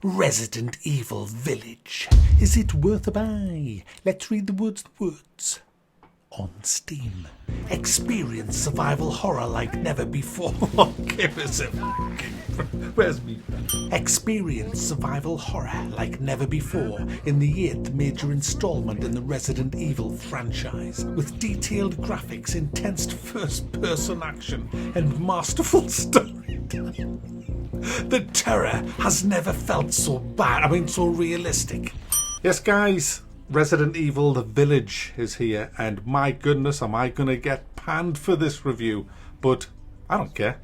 Resident Evil Village. Is it worth a buy? Let's read the words. On Steam. Experience survival horror like never before. Give us a where's me? Experience survival horror like never before in the 8th major installment in the Resident Evil franchise, with detailed graphics, intense first-person action, and masterful storytelling. The terror has never felt so bad. So realistic. Yes, guys. Resident Evil The Village is here, and my goodness, am I going to get panned for this review, but I don't care.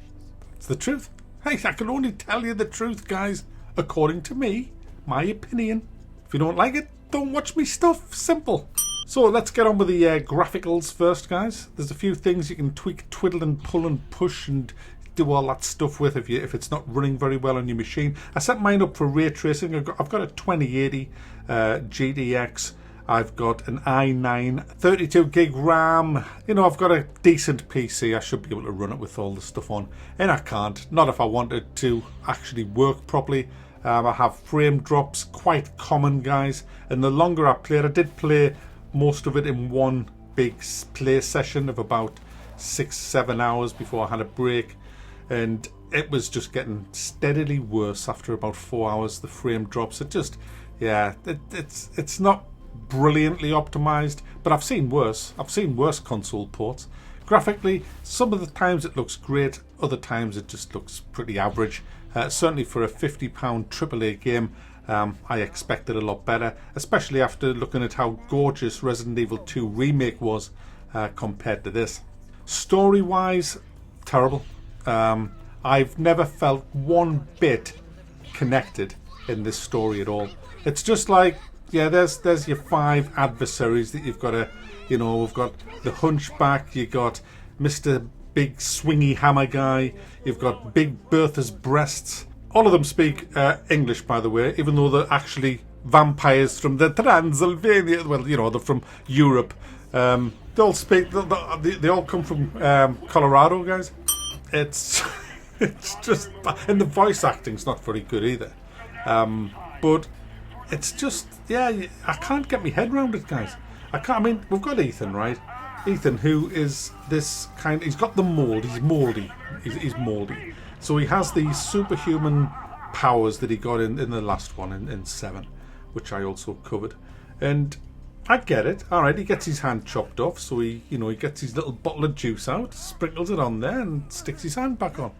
It's the truth. Hey, I can only tell you the truth, guys, according to me, my opinion. If you don't like it, don't watch me stuff. Simple. So let's get on with the graphics first, guys. There's a few things you can tweak, twiddle and pull and push and do all that stuff with if it's not running very well on your machine. I set mine up for ray tracing. I've got a 2080 GTX. I've got an i9 32 gig RAM. I've got a decent PC. I should be able to run it with all the stuff on, and I can't, not if I wanted to actually work properly. I have frame drops, quite common, guys, and the longer I played, I did play most of it in one big play session of about 6-7 hours before I had a break, and it was just getting steadily worse after about 4 hours. The frame drops, it's not brilliantly optimized, but I've seen worse console ports. Graphically, some of the times it looks great, other times it just looks pretty average. Certainly for a £50 AAA game, I expected a lot better, especially after looking at how gorgeous Resident Evil 2 Remake was compared to this. Story wise, terrible. I've never felt one bit connected in this story at all. It's just like, there's your 5 adversaries that you've got to, we've got the Hunchback, you got Mr. Big Swingy Hammer Guy, you've got Big Bertha's Breasts. All of them speak English, by the way, even though they're actually vampires from the Transylvania. Well, they're from Europe. They all speak. They all come from Colorado, guys. It's just, and the voice acting's not very good either. But it's just, I can't get my head around it, guys. I can't. We've got Ethan, right? Ethan, who is this kind. He's got the mold. He's moldy. He's moldy. So he has these superhuman powers that he got in the last one in 7, which I also covered. And I get it. All right, he gets his hand chopped off, so he gets his little bottle of juice out, sprinkles it on there, and sticks his hand back on.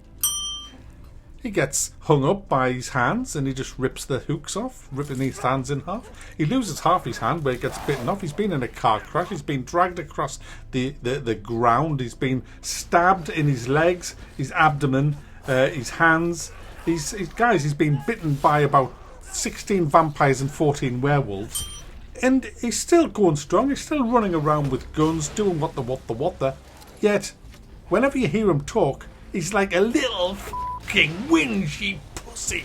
He gets hung up by his hands, and he just rips the hooks off, ripping his hands in half. He loses half his hand where it gets bitten off. He's been in a car crash. He's been dragged across the ground. He's been stabbed in his legs, his abdomen, his hands. He's been bitten by about 16 vampires and 14 werewolves. And he's still going strong. He's still running around with guns, doing what the. Yet, whenever you hear him talk, he's like a little fucking whingy pussy.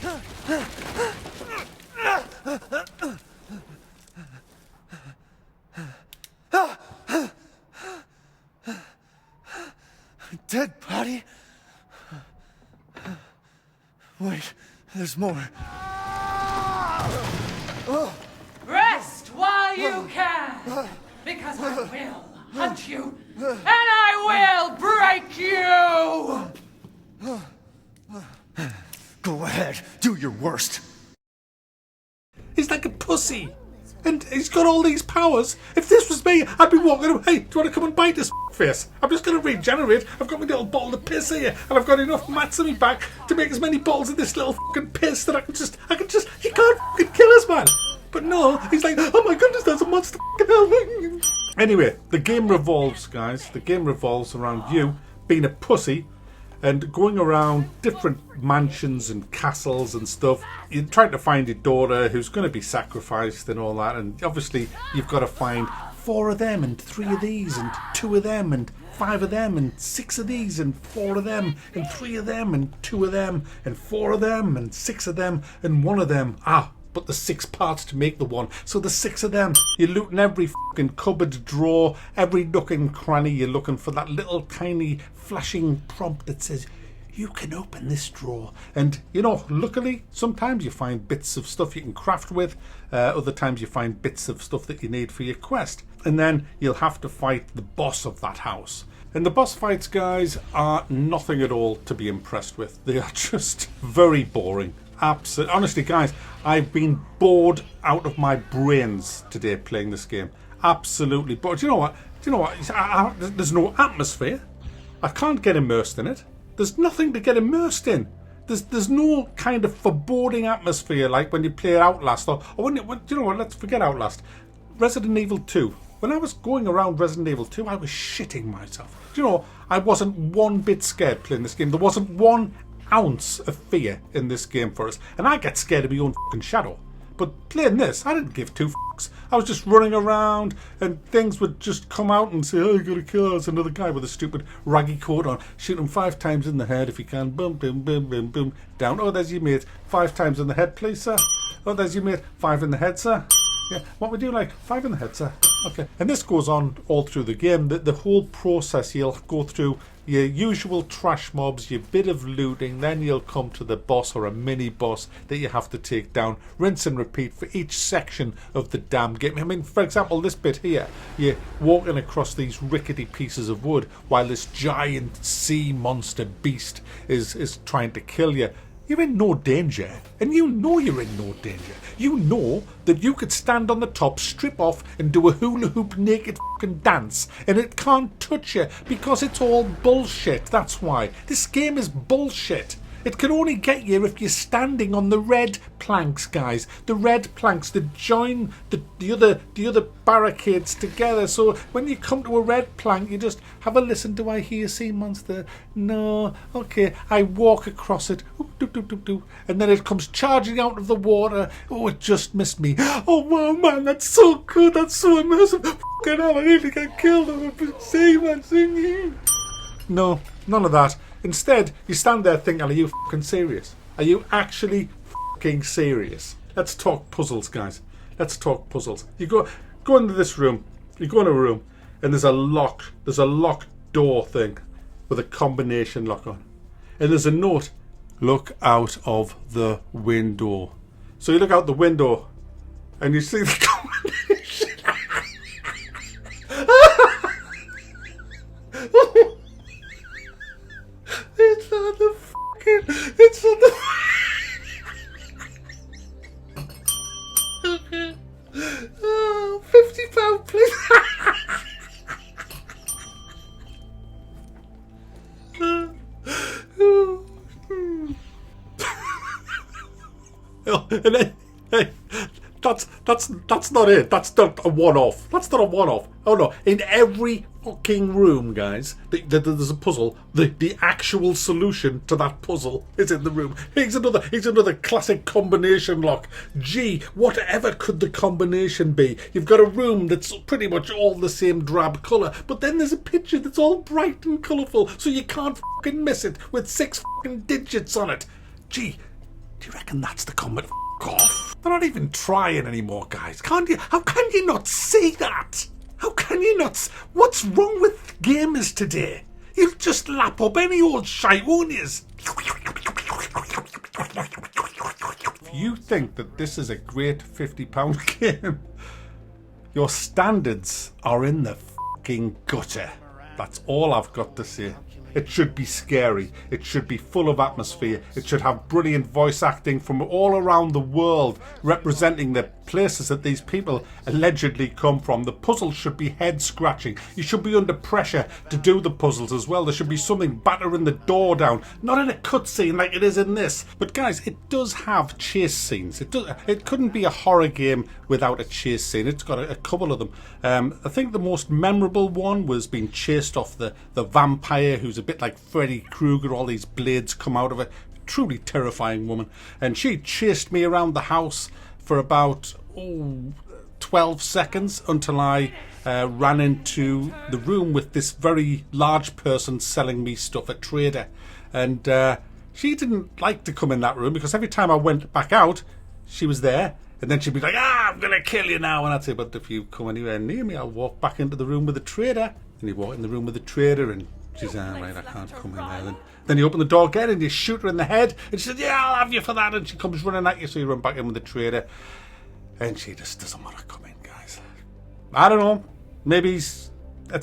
Dead body? Wait, there's more. Rest while you can, because I will hunt you, and I will break you! Go ahead, do your worst. He's like a pussy, and he's got all these powers. If this was me, I'd be walking around, hey, do you want to come and bite this face? I'm just going to regenerate. I've got my little bottle of piss here, and I've got enough mats on my back to make as many bottles of this little fucking piss that I can just, you can't fucking kill us, man. But no, he's like, oh my goodness, there's a monster, fucking hell. Anyway, the game revolves, guys. The game revolves around you being a pussy and going around different mansions and castles and stuff. You're trying to find your daughter who's going to be sacrificed and all that, and obviously you've got to find 4 of them and 3 of these and 2 of them and 5 of them and 6 of these and 4 of them and 3 of them and 2 of them and 4 of them and 6 of them and 1 of them. But the 6 parts to make the one, so the 6 of them. You're looting every fucking cupboard, drawer, every nook and cranny. You're looking for that little tiny flashing prompt that says, you can open this drawer. And, you know, luckily, sometimes you find bits of stuff you can craft with. Other times you find bits of stuff that you need for your quest. And then you'll have to fight the boss of that house. And the boss fights, guys, are nothing at all to be impressed with. They are just very boring. Absolutely. Honestly, guys, I've been bored out of my brains today playing this game. Absolutely bored. Do you know what? There's no atmosphere. I can't get immersed in it. There's nothing to get immersed in. There's no kind of foreboding atmosphere like when you play Outlast or when you know what? Let's forget Outlast. Resident Evil 2. When I was going around Resident Evil 2, I was shitting myself. Do you know, I wasn't one bit scared playing this game. There wasn't 1 ounce of fear in this game for us. And I get scared of my own fucking shadow. But playing this, I didn't give 2 fucks. I was just running around and things would just come out and say, oh, you gotta kill us. Another guy with a stupid raggy coat on. Shoot him 5 times in the head if you can. Boom, boom, boom, boom, boom. Down. Oh, there's your mate. 5 times in the head, please, sir. Oh, there's your mate. 5 in the head, sir. Yeah, what would you like? 5 in the head, sir. Okay. And this goes on all through the game. The whole process, you'll go through your usual trash mobs, your bit of looting, then you'll come to the boss or a mini boss that you have to take down. Rinse and repeat for each section of the damn game. I mean, for example, this bit here, you're walking across these rickety pieces of wood while this giant sea monster beast is trying to kill you. You're in no danger, and you know you're in no danger. You know that you could stand on the top, strip off, and do a hula hoop naked fucking dance, and it can't touch you because it's all bullshit. That's why. This game is bullshit. It can only get you if you're standing on the red planks, guys. The red planks that join the other barricades together. So when you come to a red plank, you just have a listen. Do I hear sea monster? No. Okay. I walk across it. Oop, doop, doop, doop, doop. And then it comes charging out of the water. Oh, it just missed me. Oh, wow, man, that's so good. That's so immersive. Fucking hell, I nearly got killed on a sea man singing. No, none of that. Instead, you stand there thinking, are you fucking serious? Are you actually fucking serious? Let's talk puzzles, guys. Let's talk puzzles. You go into this room. You go in a room, and there's a locked door thing with a combination lock on. And there's a note, look out of the window. So you look out the window, and you see the combination. It's on the fucking... It's on the... Oh, £50, please. And then, hey, that's not it. That's not a one-off. That's not a one-off. Oh no! In every fucking room, guys, there's a puzzle. The actual solution to that puzzle is in the room. Here's another classic combination lock. Gee, whatever could the combination be? You've got a room that's pretty much all the same drab colour, but then there's a picture that's all bright and colourful, so you can't fucking miss it with 6 fucking digits on it. Gee, do you reckon that's the combination? Off. They're not even trying anymore, guys. Can't you? How can you not see that? How can you not? What's wrong with gamers today? You'll just lap up any old shite, won't you? If you think that this is a great £50 game, your standards are in the fucking gutter. That's all I've got to say. It should be scary. It should be full of atmosphere. It should have brilliant voice acting from all around the world representing the places that these people allegedly come from. The puzzles should be head-scratching. You should be under pressure to do the puzzles as well. There should be something battering the door down. Not in a cutscene like it is in this. But guys, it does have chase scenes. It couldn't be a horror game without a chase scene. It's got a couple of them. I think the most memorable one was being chased off the vampire who's a bit like Freddy Krueger. All these blades come out of it. Truly terrifying woman. And she chased me around the house for about 12 seconds until I ran into the room with this very large person selling me stuff, a trader. And she didn't like to come in that room because every time I went back out, she was there. And then she'd be like, I'm going to kill you now. And I'd say, but if you come anywhere near me, I'll walk back into the room with the trader. And you walk in the room with the trader and She's right, I can't come in there then. Then you open the door again and you shoot her in the head and she says, yeah, I'll have you for that. And she comes running at you, so you run back in with the trader. And she just doesn't want to come in, guys. I don't know. Maybe it's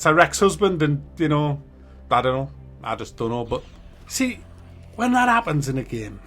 her ex-husband and, you know, I don't know. I just don't know. But see, when that happens in a game,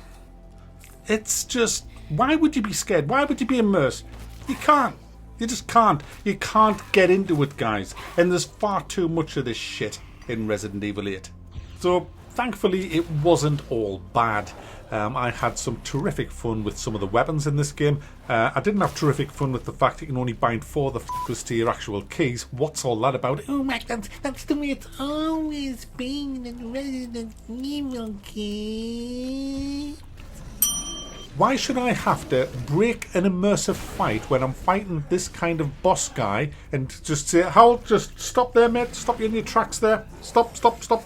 it's just, why would you be scared? Why would you be immersed? You can't. You just can't. You can't get into it, guys. And there's far too much of this shit in Resident Evil 8. So, thankfully, it wasn't all bad. I had some terrific fun with some of the weapons in this game. I didn't have terrific fun with the fact that you can only bind 4 of the f***ers to your actual keys. What's all that about? Oh my god, that's the way it's always been in Resident Evil games. Why should I have to break an immersive fight when I'm fighting this kind of boss guy and just say, Howell, just stop there, mate. Stop you in your tracks there. Stop.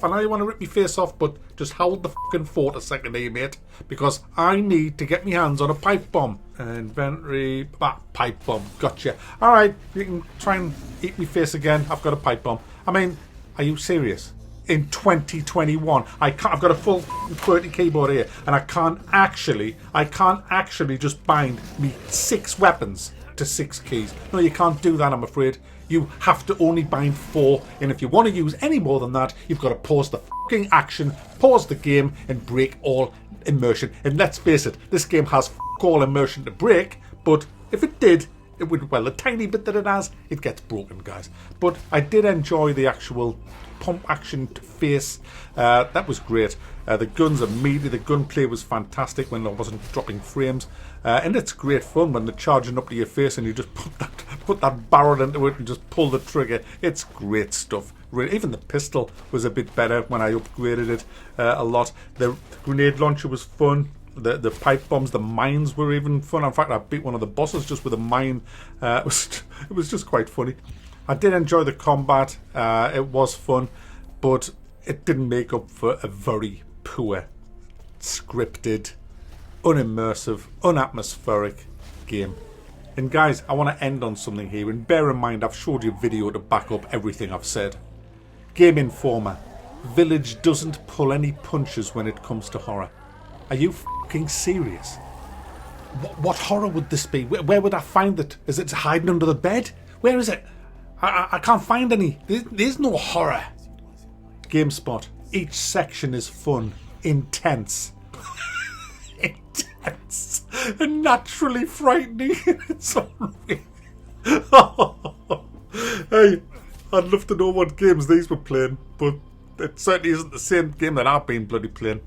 I know you want to rip me face off, but just hold the fucking fort a second there, mate. Because I need to get my hands on a pipe bomb. Inventory, pipe bomb. Gotcha. Alright, you can try and eat me face again. I've got a pipe bomb. I mean, are you serious? In 2021, I've got a full QWERTY keyboard here, and I can't actually just bind me 6 weapons to 6 keys. No, you can't do that, I'm afraid. You have to only bind 4, and if you want to use any more than that, you've got to pause the fucking action, pause the game, and break all immersion. And let's face it, this game has all immersion to break, but if it did, it would, well, the tiny bit that it has, it gets broken, guys. But I did enjoy the actual pump action face. That was great. The guns immediately, the gunplay was fantastic when I wasn't dropping frames. And it's great fun when they're charging up to your face and you just put that barrel into it and just pull the trigger. It's great stuff. Even the pistol was a bit better when I upgraded it a lot. The grenade launcher was fun. The pipe bombs, the mines were even fun. In fact, I beat one of the bosses just with a mine. It was just quite funny. I did enjoy the combat. It was fun, but it didn't make up for a very poor, scripted, unimmersive, unatmospheric game. And guys, I want to end on something here, and bear in mind I've showed you a video to back up everything I've said. Game Informer. Village doesn't pull any punches when it comes to horror. Are you fucking serious? What horror would this be? Where would I find it? Is it hiding under the bed? Where is it? I can't find any. There's no horror. GameSpot. Each section is fun, intense, intense, and naturally frightening. It's unreal. Hey, I'd love to know what games these were playing, but it certainly isn't the same game that I've been bloody playing.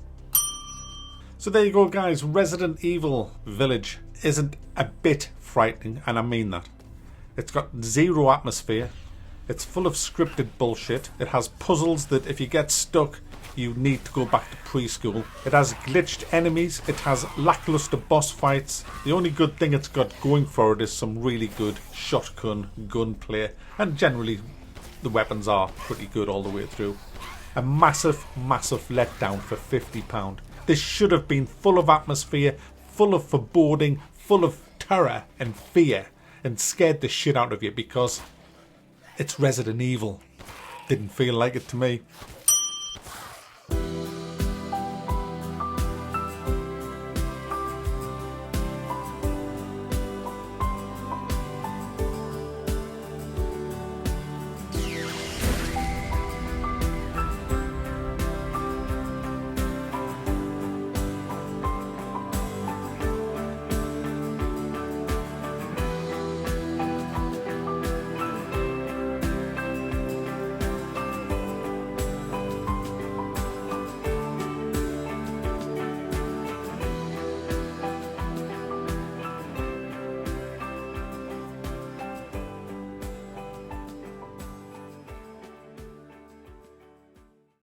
So there you go, guys. Resident Evil Village isn't a bit frightening, and I mean that. It's got zero atmosphere. It's full of scripted bullshit. It has puzzles that if you get stuck, you need to go back to preschool. It has glitched enemies. It has lackluster boss fights. The only good thing it's got going for it is some really good shotgun gunplay. And generally, the weapons are pretty good all the way through. A massive, massive letdown for £50. This should have been full of atmosphere, full of foreboding, full of terror and fear, and scared the shit out of you because it's Resident Evil. Didn't feel like it to me.